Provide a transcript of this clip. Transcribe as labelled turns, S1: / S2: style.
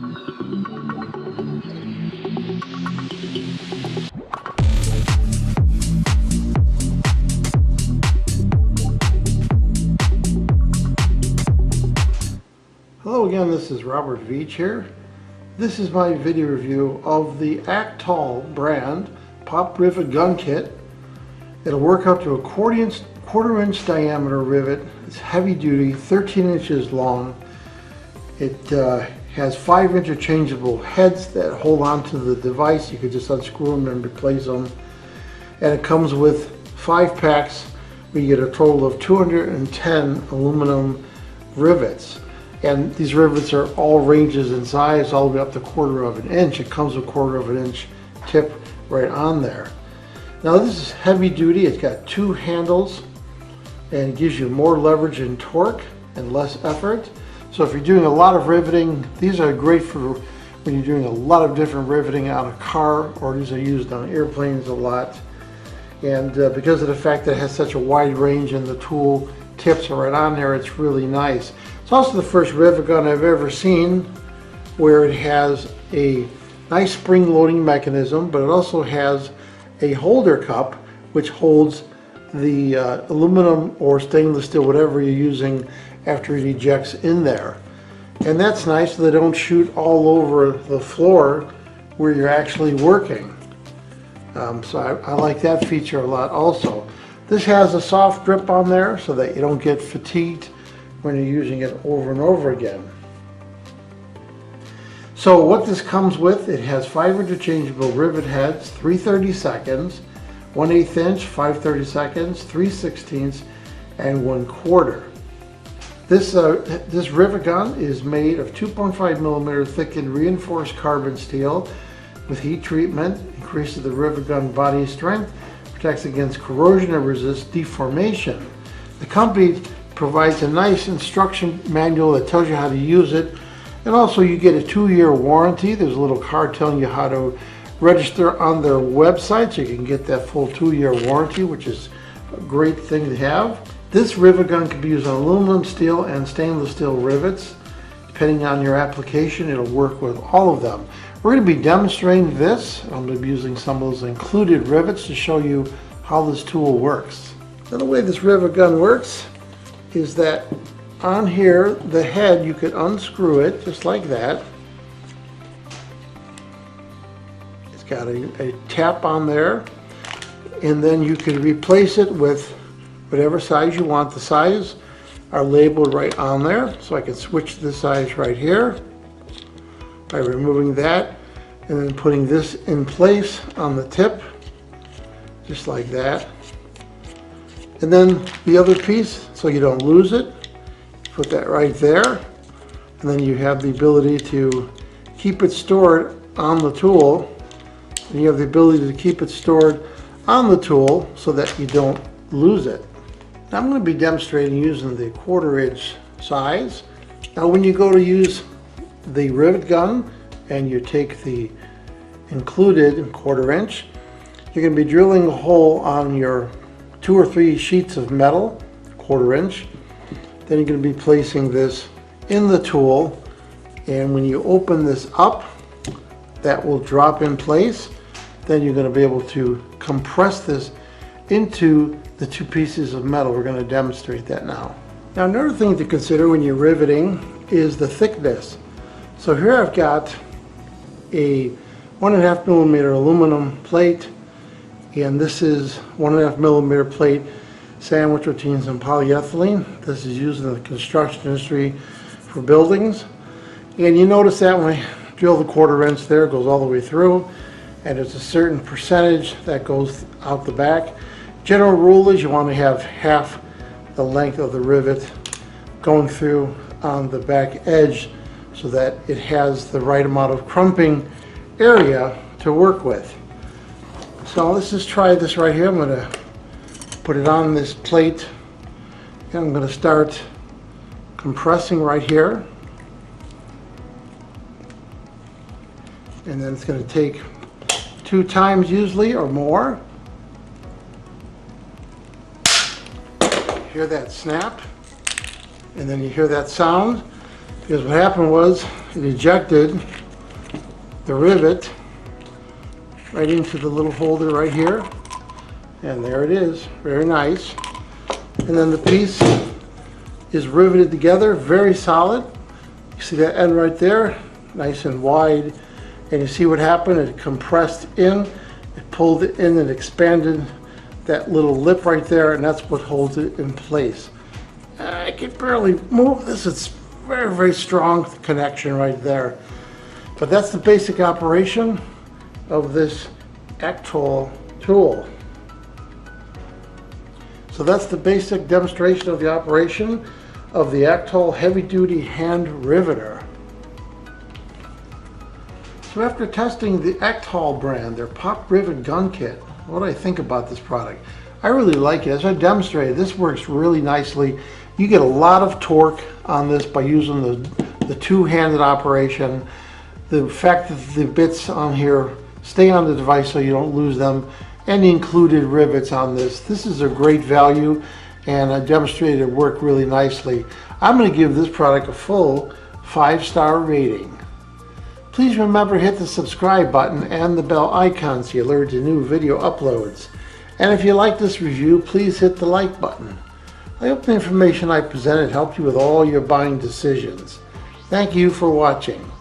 S1: Hello again, this is Robert Veach here. This is my video review of the AKKTOL brand Pop Rivet Gun Kit. It'll work up to a quarter-inch diameter rivet. It's heavy duty, 13 inches long. It has 5 interchangeable heads that hold on to the device. You could just unscrew them and replace them. And it comes with 5 packs where you get a total of 210 aluminum rivets. And these rivets are all ranges in size, all the way up to 1/4 of an inch. It comes with 1/4 of an inch tip right on there. Now this is heavy duty. It's got 2 handles and it gives you more leverage and torque and less effort. So if you're doing a lot of riveting, these are great for when you're doing a lot of different riveting on a car, or these are used on airplanes a lot. And because of the fact that it has such a wide range and the tool tips are right on there, it's really nice. It's also the first rivet gun I've ever seen where it has a nice spring loading mechanism, but it also has a holder cup which holds the aluminum or stainless steel, whatever you're using, after it ejects in there. And that's nice, so they don't shoot all over the floor where you're actually working. So I like that feature a lot also. This has a soft grip on there so that you don't get fatigued when you're using it over and over again. So what this comes with, it has 5 interchangeable rivet heads, 3/32, 1/8 inch, 5/32, 3/16, and 1/4. This rivet gun is made of 2.5mm thickened reinforced carbon steel with heat treatment, increases the rivet gun body strength, protects against corrosion and resists deformation. The company provides a nice instruction manual that tells you how to use it, and also you get a 2-year warranty. There's a little card telling you how to register on their website so you can get that full 2-year warranty, which is a great thing to have. This rivet gun can be used on aluminum, steel, and stainless steel rivets. Depending on your application, it'll work with all of them. We're going to be demonstrating this. I'm going to be using some of those included rivets to show you how this tool works. Now, the way this rivet gun works is that on here, the head, you could unscrew it just like that. It's got a tap on there, and then you can replace it with whatever size you want. The size are labeled right on there, so I can switch the size right here by removing that and then putting this in place on the tip, just like that. And then the other piece, so you don't lose it, put that right there, and then you have the ability to keep it stored on the tool, and you have the ability to keep it stored on the tool so that you don't lose it. Now I'm going to be demonstrating using the 1/4 inch size. Now when you go to use the rivet gun and you take the included 1/4 inch, you're going to be drilling a hole on your 2 or 3 sheets of metal, 1/4 inch. Then you're going to be placing this in the tool, and when you open this up, that will drop in place. Then you're going to be able to compress this into the 2 pieces of metal. We're going to demonstrate that now. Now another thing to consider when you're riveting is the thickness. So here I've got a 1.5mm aluminum plate, and this is 1.5mm plate sandwich routine and polyethylene. This is used in the construction industry for buildings. And you notice that when I drill the 1/4 inch there, it goes all the way through, and there's a certain percentage that goes out the back. General rule is you want to have half the length of the rivet going through on the back edge so that it has the right amount of crumping area to work with. So let's just try this right here. I'm going to put it on this plate, and I'm going to start compressing right here. And then it's going to take 2 times usually or more. Hear that snap, and then you hear that sound, because what happened was it ejected the rivet right into the little holder right here. And there it is, very nice. And then the piece is riveted together, very solid. You see that end right there, nice and wide. And you see what happened, it compressed in, it pulled it in and expanded that little lip right there, and that's what holds it in place. I can barely move this, it's very, very strong connection right there. But that's the basic operation of this AKKTOL tool. So that's the basic demonstration of the operation of the AKKTOL Heavy Duty Hand Riveter. So after testing the AKKTOL brand, their Pop Rivet Gun Kit, what do I think about this product? I really like it. As I demonstrated, this works really nicely. You get a lot of torque on this by using the two-handed operation. The fact that the bits on here stay on the device so you don't lose them, and the included rivets on this. This is a great value, and I demonstrated it worked really nicely. I'm going to give this product a full 5-star rating. Please remember to hit the subscribe button and the bell icon so you're alerted to new video uploads. And if you like this review, please hit the like button. I hope the information I presented helped you with all your buying decisions. Thank you for watching.